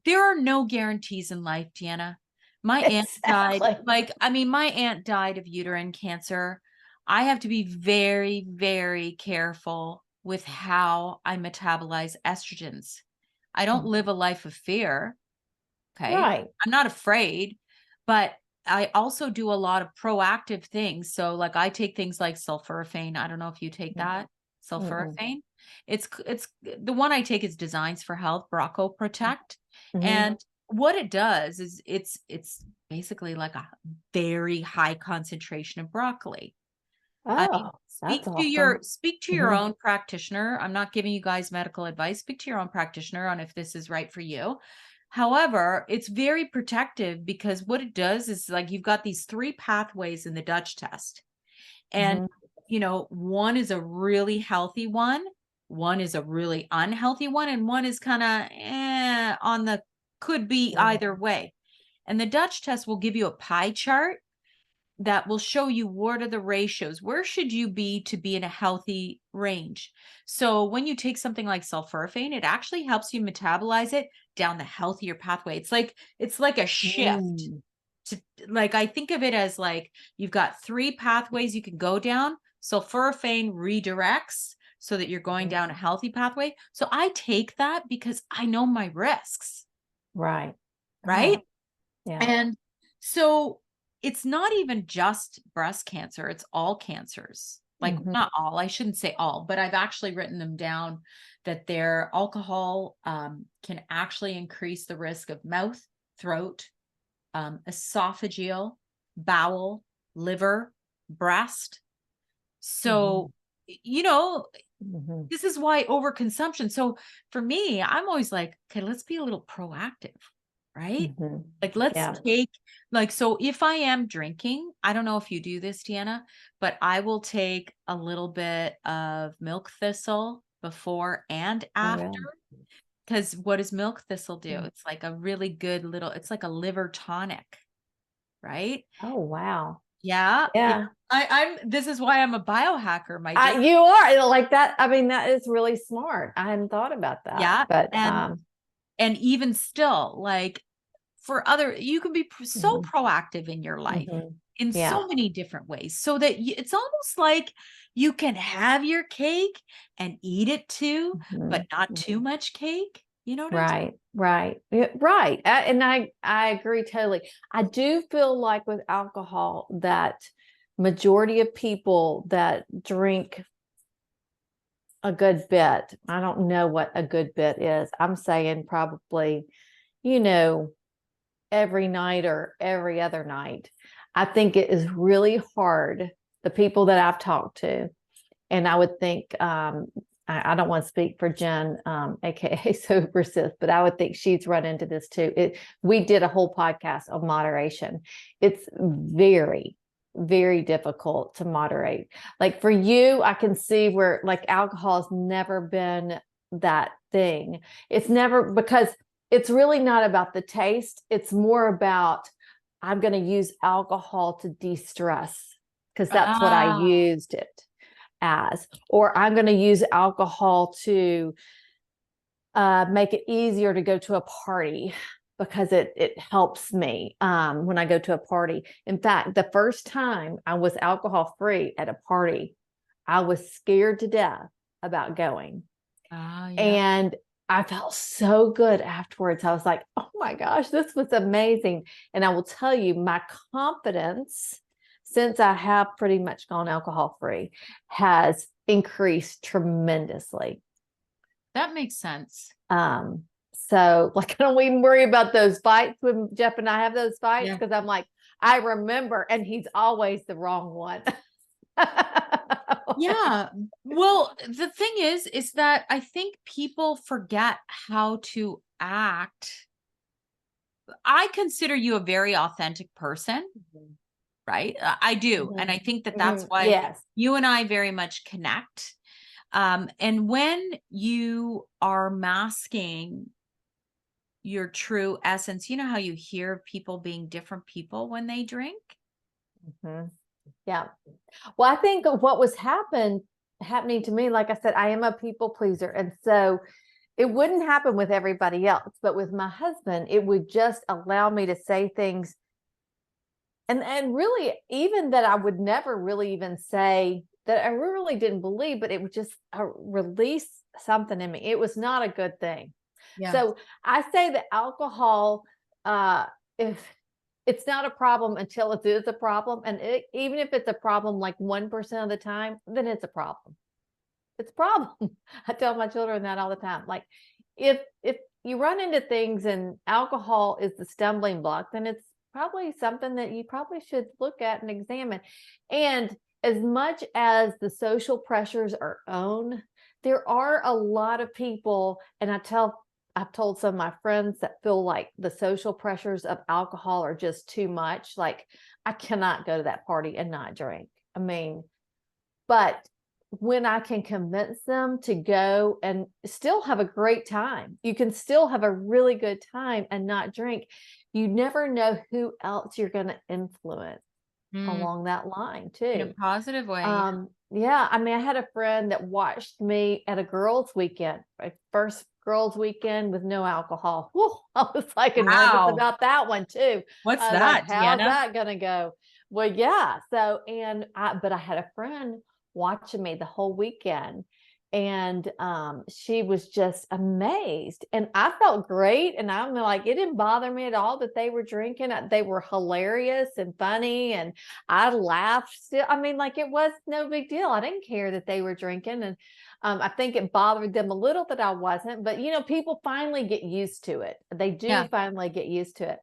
there are no guarantees in life, Deanna. My aunt died. My aunt died of uterine cancer. I have to be very, very careful with how I metabolize estrogens. I don't live a life of fear. Okay. Right. I'm not afraid, but I also do a lot of proactive things. So like I take things like sulforaphane. I don't know if you take that. Sulforaphane. It's the one I take is Designs for Health, Broncho Protect. And what it does is it's basically like a very high concentration of broccoli. Speak to your own practitioner. I'm not giving you guys medical advice. Speak to your own practitioner on if this is right for you. However, it's very protective because what it does is like you've got these 3 pathways in the Dutch test. And one is a really healthy one is a really unhealthy one, and one is kind of on the could be either way. And the Dutch test will give you a pie chart that will show you what are the ratios. Where should you be to be in a healthy range? So when you take something like sulforaphane, it actually helps you metabolize it down the healthier pathway. It's like a shift. I think of it as like you've got 3 pathways you can go down. Sulforaphane redirects so that you're going down a healthy pathway. So I take that because I know my risks. Right. Right. Yeah. And so it's not even just breast cancer. It's all cancers. Like not all, I shouldn't say all, but I've actually written them down that their alcohol can actually increase the risk of mouth, throat, esophageal, bowel, liver, breast. So, this is why overconsumption. So for me, I'm always like, okay, let's be a little proactive, right? Like, let's take, like, so if I am drinking, I don't know if you do this, Deanna, but I will take a little bit of milk thistle before and after. Because what does milk thistle do? It's like a really good little, it's like a liver tonic, right? Oh, wow. Yeah. Yeah. This is why I'm a biohacker. You are like that. I mean, that is really smart. I hadn't thought about that. Yeah. But, and even still, like, you can be so proactive in your life in so many different ways, so that it's almost like you can have your cake and eat it too, but not too much cake. You know what I'm saying? Right. Yeah, right. And I agree totally. I do feel like with alcohol that majority of people that drink a good bit, I don't know what a good bit is. I'm saying probably, every night or every other night. I think it is really hard. The people that I've talked to, and I would think, I don't want to speak for Jen, aka Sober Sis, but I would think she's run into this too. We did a whole podcast on moderation. It's very, very difficult to moderate. Like for you, I can see where like alcohol has never been that thing. It's never, because it's really not about the taste. It's more about, I'm going to use alcohol to de-stress because that's what I used it as, or I'm going to use alcohol to make it easier to go to a party because it helps me when I go to a party. In fact, the first time I was alcohol free at a party, I was scared to death about going. And I felt so good afterwards. I was like, oh my gosh, this was amazing. And I will tell you, my confidence since I have pretty much gone alcohol free has increased tremendously. That makes sense. So like, I don't even worry about those fights when Jeff and I have those fights, because I'm like, I remember, and he's always the wrong one. Yeah. Well, the thing is that I think people forget how to act. I consider you a very authentic person, right? I do. And I think that that's why you and I very much connect. And when you are masking your true essence, you know how you hear people being different people when they drink? Yeah. Well, I think what was happening to me, like I said, I am a people pleaser. And so it wouldn't happen with everybody else, but with my husband, it would just allow me to say things. And really, even that I would never really even say that I really didn't believe, but it would just release something in me. It was not a good thing. So I say that alcohol, if it's not a problem until it is a problem. And even if it's a problem like 1% of the time, then it's a problem. It's a problem. I tell my children that all the time. Like if you run into things and alcohol is the stumbling block, then it's probably something that you probably should look at and examine. And as much as the social pressures are on, there are a lot of people, and I've told some of my friends that feel like the social pressures of alcohol are just too much. Like, I cannot go to that party and not drink. I mean, but when I can convince them to go and still have a great time, you can still have a really good time and not drink. You never know who else you're going to influence along that line too. In a positive way. Yeah. I mean, I had a friend that watched me at a girls' weekend, my first girls' weekend with no alcohol. Whew, I was like nervous about that one too. What's that? Like, how's that going to go? Well, yeah. So, but I had a friend watching me the whole weekend, and she was just amazed, and I felt great. And I'm like, it didn't bother me at all that they were drinking. They were hilarious and funny, and I laughed still. I mean, like, it was no big deal. I didn't care that they were drinking, and I think it bothered them a little that I wasn't. But people finally get used to it. They do finally get used to it.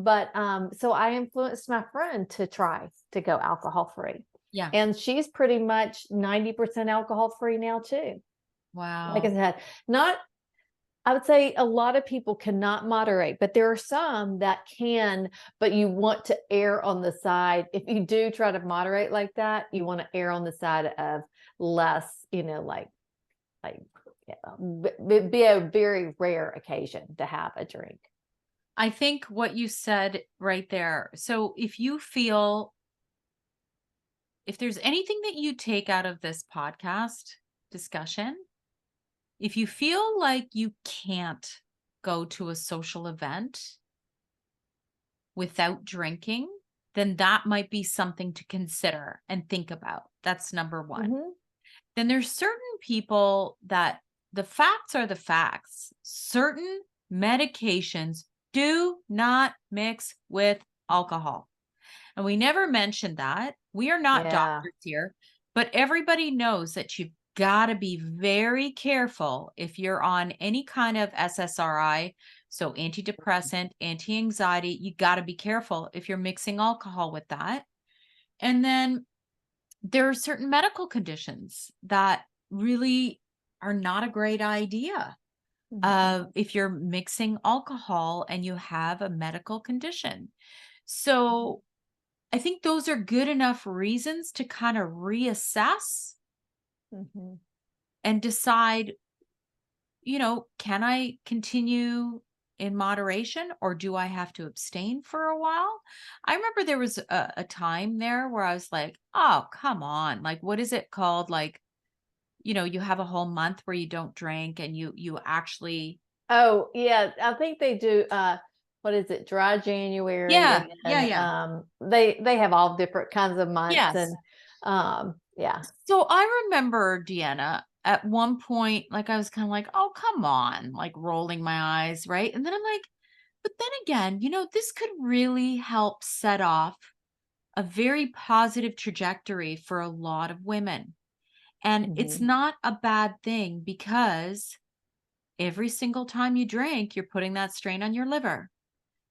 But so I influenced my friend to try to go alcohol free. Yeah. And she's pretty much 90% alcohol free now too. Like I Wow. said, not, I would say a lot of people cannot moderate, but there are some that can, but you want to err on the side. If you do try to moderate like that, you want to err on the side of less, like be a very rare occasion to have a drink. I think what you said right there. So if there's anything that you take out of this podcast discussion, if you feel like you can't go to a social event without drinking, then that might be something to consider and think about. That's number one. Mhm. Then there's certain people that the facts are the facts. Certain medications do not mix with alcohol. And we never mentioned that. We are not Yeah. doctors here, but everybody knows that you've got to be very careful if you're on any kind of SSRI, so antidepressant, anti-anxiety, you got to be careful if you're mixing alcohol with that. And then there are certain medical conditions that really are not a great idea if you're mixing alcohol and you have a medical condition. So I think those are good enough reasons to kind of reassess Mhm. and decide, can I continue in moderation or do I have to abstain for a while? I remember there was a time there where I was like, oh, come on. Like, what is it called? Like, you have a whole month where you don't drink and you actually. Oh, yeah, I think they do, what is it, dry January, Yeah, and yeah, then, yeah. they have all different kinds of months, Yes. and, yeah. So I remember, Deanna, at one point, like I was kind of like, oh, come on, like rolling my eyes, right? And then I'm like, but then again, this could really help set off a very positive trajectory for a lot of women. And it's Mhm. not a bad thing because every single time you drink, you're putting that strain on your liver.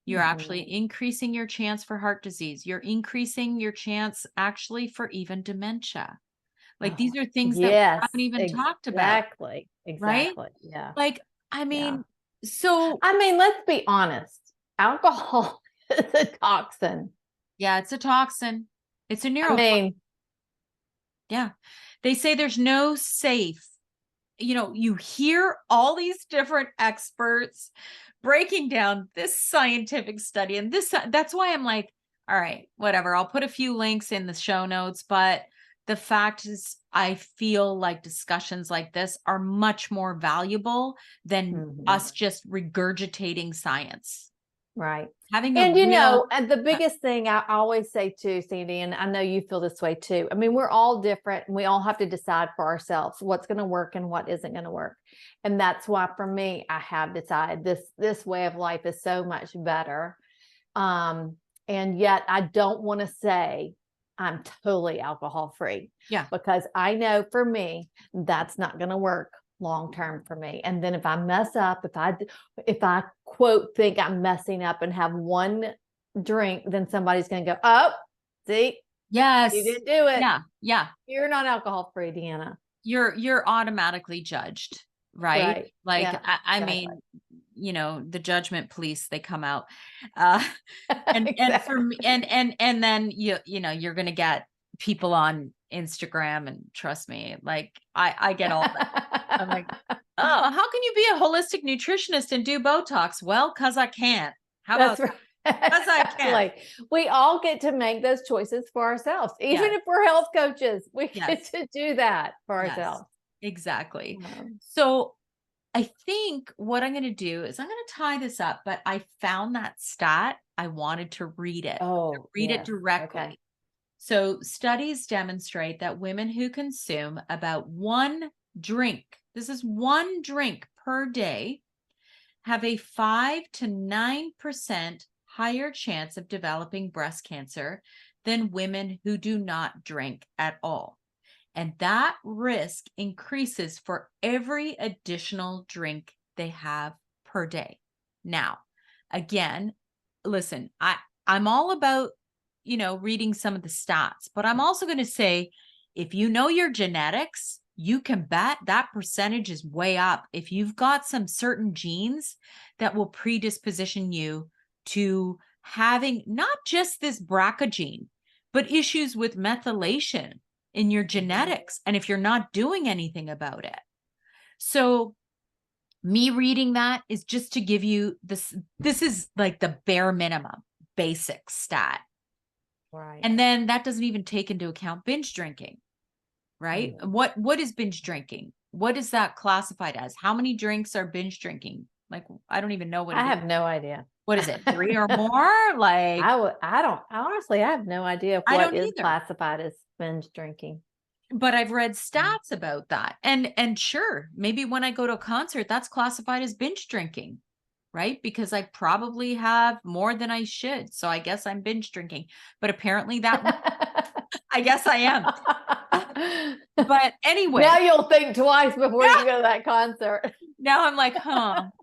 You're Mhm. actually increasing your chance for heart disease. You're increasing your chance actually for even dementia. Like Oh, these are things that we yes, haven't even talked about, exactly, right? exactly, yeah, Like, I yeah. mean, so I mean, let's be honest, alcohol is a toxin. yeah, it's a toxin. It's a I neurotoxin. mean, Yeah. They say there's no safe. You hear all these different experts breaking down this scientific study and that's why I'm like, all right, whatever. I'll put a few links in the show notes, but the fact is I feel like discussions like this are much more valuable than mhm. us just regurgitating science. Right. Having a And real and the biggest thing I always say too, Sandy, and I know you feel this way too. I mean, we're all different and we all have to decide for ourselves what's going to work and what isn't going to work. And that's why for me, I have decided this way of life is so much better. Um, and yet I don't want to say I'm totally alcohol free yeah. because I know for me that's not going to work long term for me. And then if I mess up, if I quote think I'm messing up and have one drink, then somebody's going to go, "Oh, see, you Yes. didn't do it. Yeah. Yeah. You're not alcohol free, Deanna." You're automatically judged, right? Right. Like Yeah, I exactly. mean, the judgment police, they come out. Uh and for me, Exactly. and then you're gonna get people on Instagram, and trust me, like I get all that. I'm like, oh, how can you be a holistic nutritionist and do Botox? Well, because I can't. How about That's right. because I can't? Exactly. We all get to make those choices for ourselves. Even Yes, if we're health coaches, we get yes, to do that for yes, ourselves. exactly. Um, So I think what I'm going to do is I'm going to tie this up, but I found that stat. I wanted to read it, oh, read it yes. Okay. directly. So studies demonstrate that women who consume about one drink, this is one drink per day, have a 5 to 9% higher chance of developing breast cancer than women who do not drink at all. And that risk increases for every additional drink they have per day. Now, again, listen, I'm all about, reading some of the stats, but I'm also going to say, if you know your genetics, you can bet that percentage is way up. If you've got some certain genes that will predisposition you to having not just this BRCA gene, but issues with methylation in your genetics. And if you're not doing anything about it. So me reading that is just to give you this is like the bare minimum basic stat. Right. And then that doesn't even take into account binge drinking, right? What is binge drinking? What is that classified as? How many drinks are binge drinking? Like, I don't even know what I it is. have no idea. What is it? 3 or more? Like, Honestly, I have no idea I what don't is either. classified as binge drinking. But I've read stats about that. And sure, maybe when I go to a concert, that's classified as binge drinking, right? Because I probably have more than I should. So I guess I'm binge drinking. But apparently I guess I am. But anyway. Now you'll think twice before you go to that concert. Now I'm like,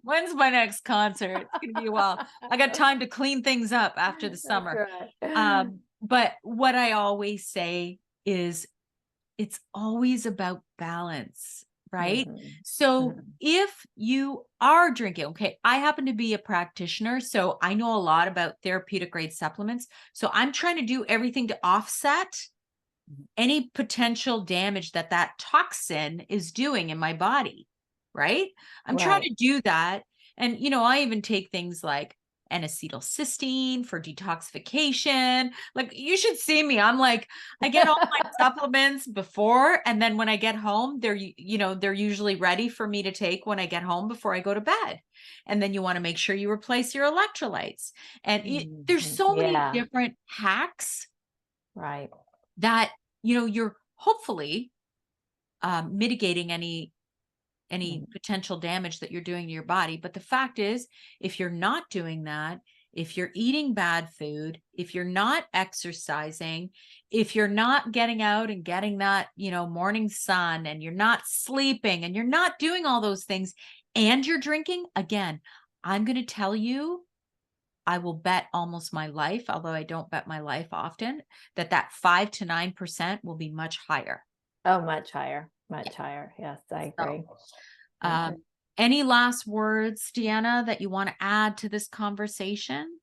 when's my next concert? It's going to be a while. I got time to clean things up after the summer. Right. But what I always say is it's always about balance, right? So if you are drinking, okay, I happen to be a practitioner, so I know a lot about therapeutic grade supplements. So I'm trying to do everything to offset any potential damage that toxin is doing in my body, right? I'm trying to do that. And, I even take things like N-acetylcysteine for detoxification. Like, you should see me. I'm like, I get all my supplements before, and then when I get home, they're usually ready for me to take when I get home before I go to bed. And then you want to make sure you replace your electrolytes. And there's so many different hacks, right, that you're hopefully mitigating any potential damage that you're doing to your body. But the fact is, if you're not doing that, if you're eating bad food, if you're not exercising, if you're not getting out and getting that, morning sun, and you're not sleeping, and you're not doing all those things, and you're drinking, again, I'm going to tell you, I will bet almost my life, although I don't bet my life often, that 5 to 9% will be much higher. Oh, much higher. Much higher. Yes, I agree. Any last words, Deanna, that you want to add to this conversation?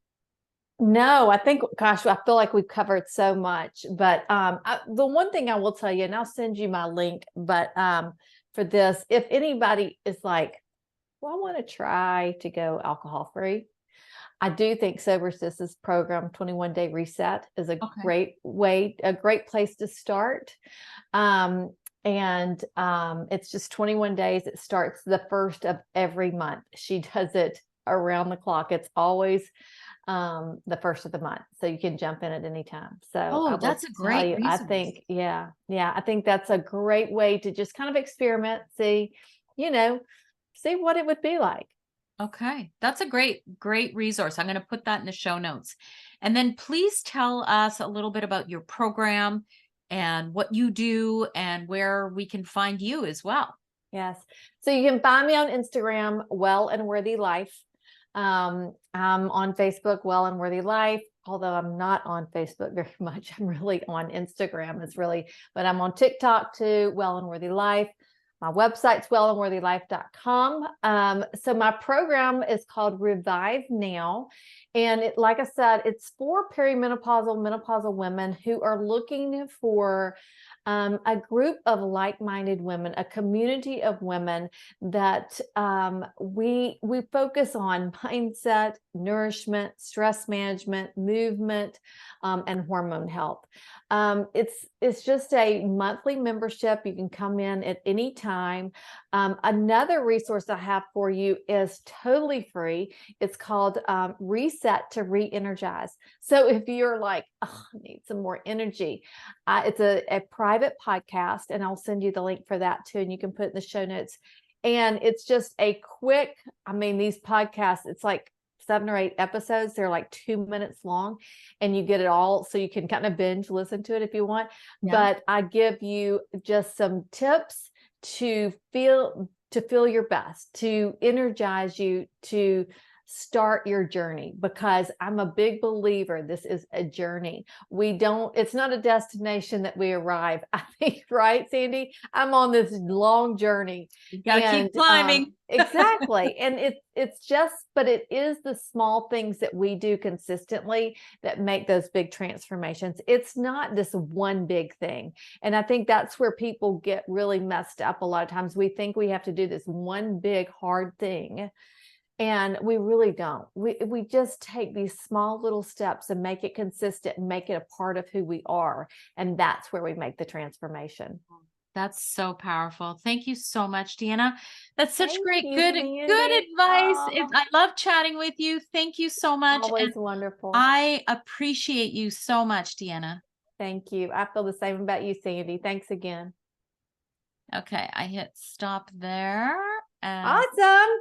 No, I think, gosh, I feel like we've covered so much. But the one thing I will tell you, and I'll send you my link, but for this, if anybody is like, well, I want to try to go alcohol free, I do think Sober Sis's program, 21 Day Reset, is a great way, a great place to start. It's just 21 days. It starts the first of every month. She does it around the clock. It's always the first of the month. So you can jump in at any time. So that's a great resource. I think, I think that's a great way to just kind of experiment, see what it would be like. Okay. That's a great resource. I'm going to put that in the show notes. And then please tell us a little bit about your program and what you do and where we can find you as well. Yes. So you can find me on Instagram, Well and Worthy Life. I'm on Facebook, Well and Worthy Life, although I'm not on Facebook very much. I'm really on Instagram. But I'm on TikTok too, Well and Worthy Life. My website's wellandworthylife.com. So my program is called Revive Now. And like I said, it's for perimenopausal, menopausal women who are looking for a group of like-minded women, a community of women that we focus on mindset, nourishment, stress management, movement, and hormone health. It's just a monthly membership. You can come in at any time. Another resource I have for you is totally free. It's called Reset to Re-Energize. So if you're like, oh, I need some more energy, it's a private podcast, and I'll send you the link for that too, and you can put it in the show notes. And it's just a quick, these podcasts, it's like 7 or 8 episodes. They're like 2 minutes long, and you get it all. So you can kind of binge listen to it if you want. Yeah. But I give you just some tips to feel your best, to energize you, to start your journey, because I'm a big believer this is a journey. It's not a destination that we arrive. I think, right, Sandy? I'm on this long journey. You gotta keep climbing. Exactly. And but it is the small things that we do consistently that make those big transformations. It's not this one big thing. And I think that's where people get really messed up a lot of times. We think we have to do this one big hard thing. And we really don't. We just take these small little steps and make it consistent and make it a part of who we are. And that's where we make the transformation. That's so powerful. Thank you so much, Deanna. That's such good Sandy. advice. Oh, I love chatting with you. Thank you so much. always wonderful. I appreciate you so much, Deanna. Thank you. I feel the same about you, Sandy. Thanks again. Okay, I hit stop there. And Awesome.